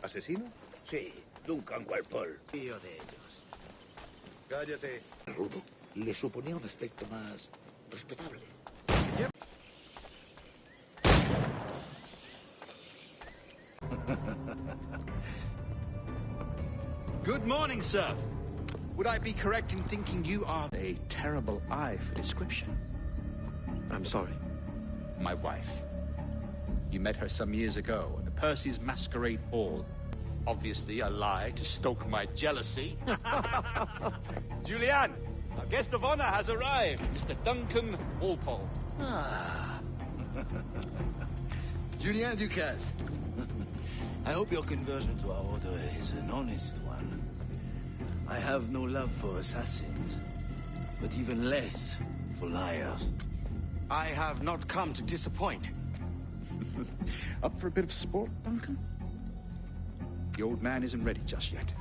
¿Asesino? Sí, Duncan Walpole, tío de ellos. Cállate. Rudo. Le suponía un aspecto más respetable. Good morning, sir. Would I be correct in thinking you are A terrible eye for description. I'm sorry. my wife? You met her some years ago at the Percy's Masquerade Ball. Obviously a lie to stoke my jealousy. Julianne, our guest of honor has arrived, Mr. Duncan Walpole. Ah. Julien Ducasse. I hope your conversion to our order is an honest one. I have no love for assassins, but even less for liars. I have not come to disappoint. Up for a bit of sport, Duncan? The old man isn't ready just yet.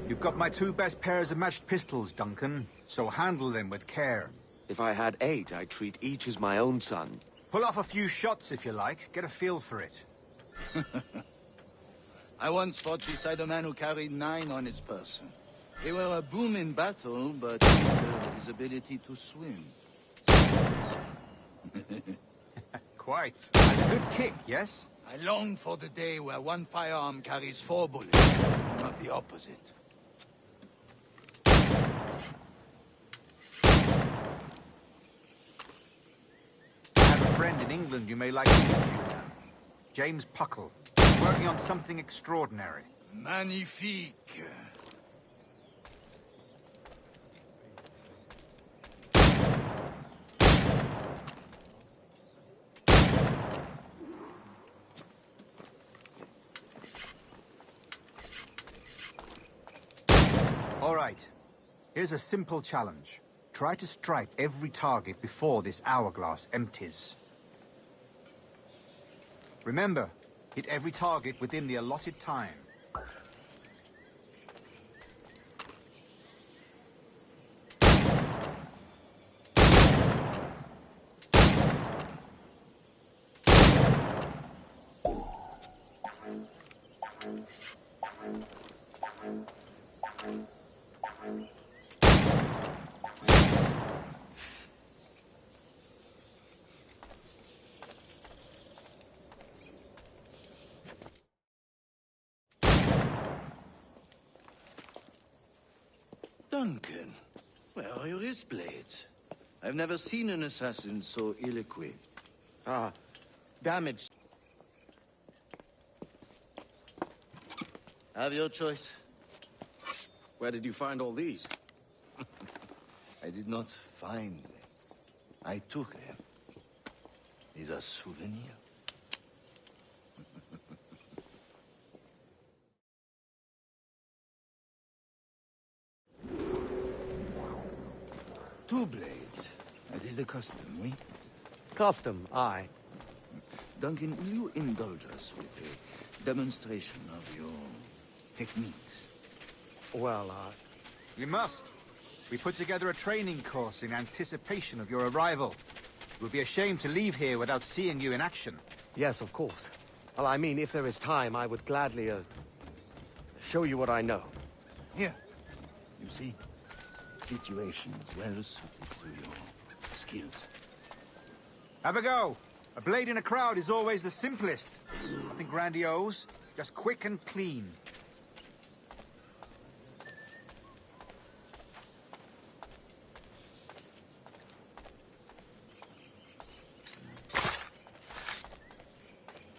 You've got my 2 best pairs of matched pistols, Duncan, so handle them with care. If I had 8, I'd treat each as my own son. Pull off a few shots if you like, get a feel for it. I once fought beside a man who carried 9 on his person. They were a boom in battle, but his ability to swim. Quite. That's a good kick, yes? I long for the day where one firearm carries 4 bullets, not the opposite. I have a friend in England you may like to meet, Julian. James Puckle. Working on something extraordinary. Magnifique. All right. Here's a simple challenge. Try to strike every target before this hourglass empties. Remember, hit every target within the allotted time. Duncan, where are your wrist blades? I've never seen an assassin so ill-equipped. Ah, damaged. Have your choice. Where did you find all these? I did not find them. I took them. These are souvenirs. Two blades, as is the custom, oui? Custom, aye. Duncan, will you indulge us with a demonstration of your techniques? Well, We must. We put together a training course in anticipation of your arrival. It would be a shame to leave here without seeing you in action. yes, of course. Well, I mean, if there is time, I would gladly, show you what I know. Here, you see, situations well suited to your skills. Have a go. A blade in a crowd is always the simplest. Nothing grandiose, just quick and clean.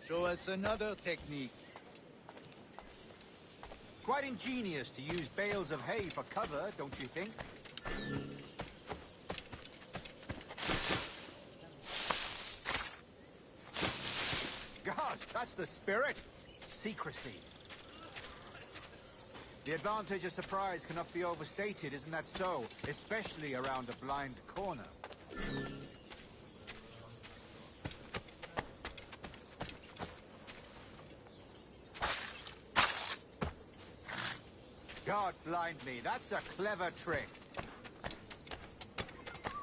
Show us another technique. Quite ingenious to use bales of hay for cover, don't you think? God, that's the spirit. Secrecy. The advantage of surprise cannot be overstated, isn't that so? Especially around a blind corner. God blind me, that's a clever trick.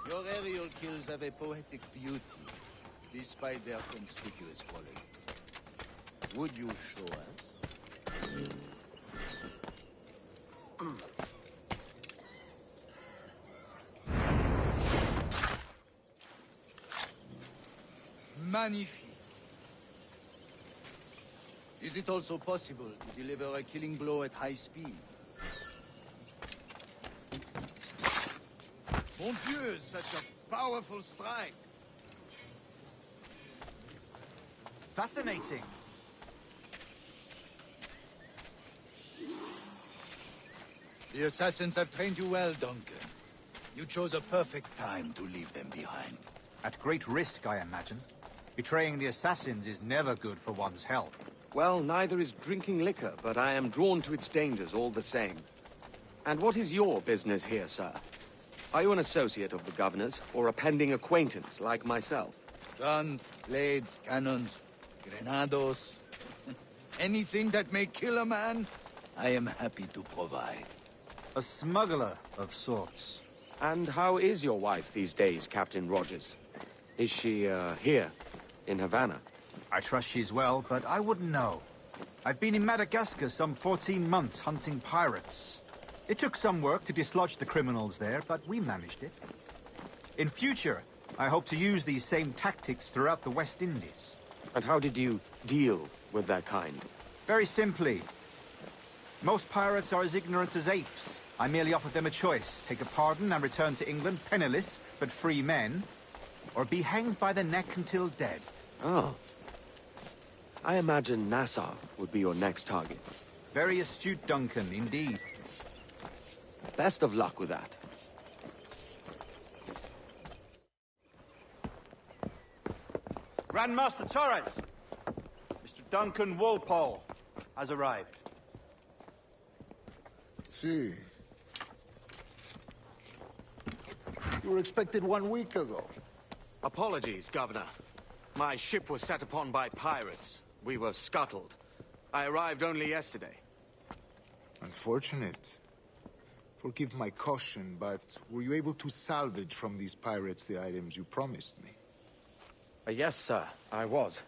Your Your aerial kills have a poetic beauty, despite their conspicuous quality. Would you show us? Magnifique. Is it also possible to deliver a killing blow at high speed? Mon Dieu, such a powerful strike! Fascinating. The assassins have trained you well, Duncan. You chose a perfect time to leave them behind. At great risk, I imagine. Betraying the assassins is never good for one's health. Well, neither is drinking liquor, but I am drawn to its dangers all the same. And what is your business here, sir? Are you an associate of the governor's, or a pending acquaintance like myself? Guns, blades, cannons, grenados. Anything that may kill a man, I am happy to provide. A smuggler of sorts. And how is your wife these days, Captain Rogers? Is she, here, in Havana? I trust she's well, but I wouldn't know. I've been in Madagascar some 14 months hunting pirates. It took some work to dislodge the criminals there, but we managed it. In future, I hope to use these same tactics throughout the West Indies. And how did you deal with that kind? Very simply. Most pirates are as ignorant as apes. I merely offered them a choice. Take a pardon and return to England penniless, but free men, or be hanged by the neck until dead. Oh. I imagine Nassau would be your next target. Very astute, Duncan, indeed. Best of luck with that. Grandmaster Torres! Mr. Duncan Walpole has arrived. See. You were expected 1 week ago. Apologies, Governor. My ship was set upon by pirates. We were scuttled. I arrived only yesterday. Unfortunate. Forgive my caution, but were you able to salvage from these pirates the items you promised me? Yes, sir, I was.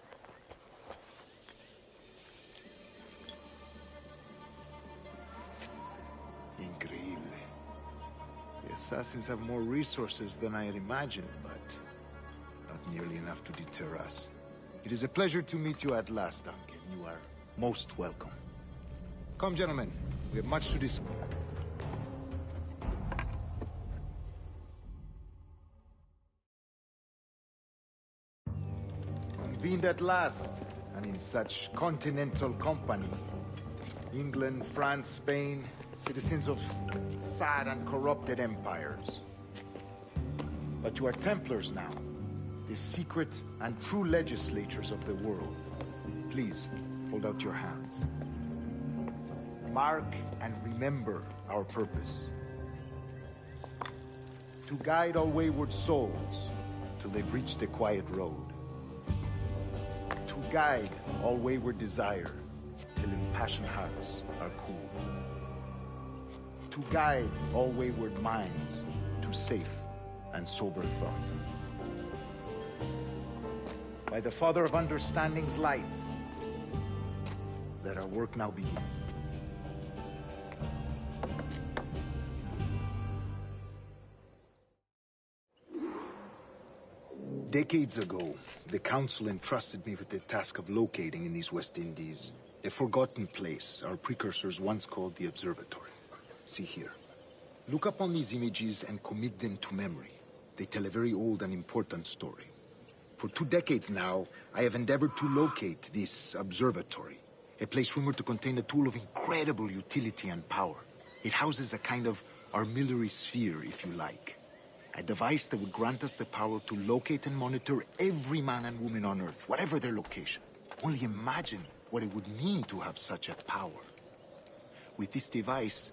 Increíble. The assassins have more resources than I had imagined, but not nearly enough to deter us. It is a pleasure to meet you at last, Duncan. You are most welcome. Come, gentlemen. We have much to discuss. Convened at last, and in such continental company. England, France, Spain, citizens of sad and corrupted empires. But you are Templars now, the secret and true legislatures of the world. Please, hold out your hands. Mark and remember our purpose. To guide all wayward souls till they've reached a quiet road. To guide all wayward desire till impassioned hearts are cool. To guide all wayward minds to safe and sober thought. By the Father of Understanding's light, let our work now begin. Decades ago, the Council entrusted me with the task of locating in these West Indies a forgotten place our precursors once called the Observatory. See here. Look upon these images and commit them to memory. They tell a very old and important story. For 2 decades now, I have endeavored to locate this observatory, a place rumored to contain a tool of incredible utility and power. It houses a kind of armillary sphere, if you like. A device that would grant us the power to locate and monitor every man and woman on Earth, whatever their location. Only imagine what it would mean to have such a power. With this device,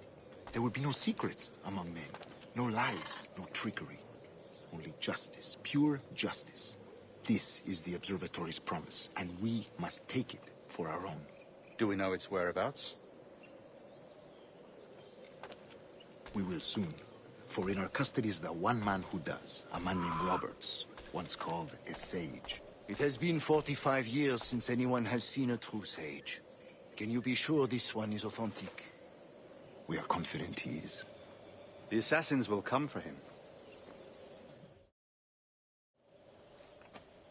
there would be no secrets among men, no lies, no trickery. Only justice, pure justice. This is the Observatory's promise, and we must take it for our own. Do we know its whereabouts? We will soon. For in our custody is the one man who does, a man named Roberts, once called a sage. It has been 45 years since anyone has seen a true sage. Can you be sure this one is authentic? We are confident he is. The assassins will come for him.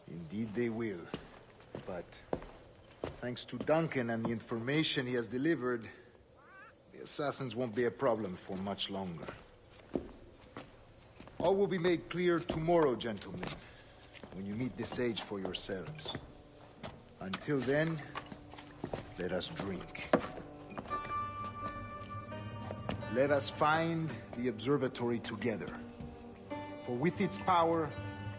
Indeed they will. But thanks to Duncan and the information he has delivered, the assassins won't be a problem for much longer. All will be made clear tomorrow, gentlemen, when you meet the sage for yourselves. Until then, let us drink. Let us find the observatory together. For with its power,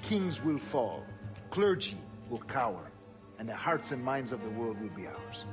kings will fall, clergy will cower, and the hearts and minds of the world will be ours.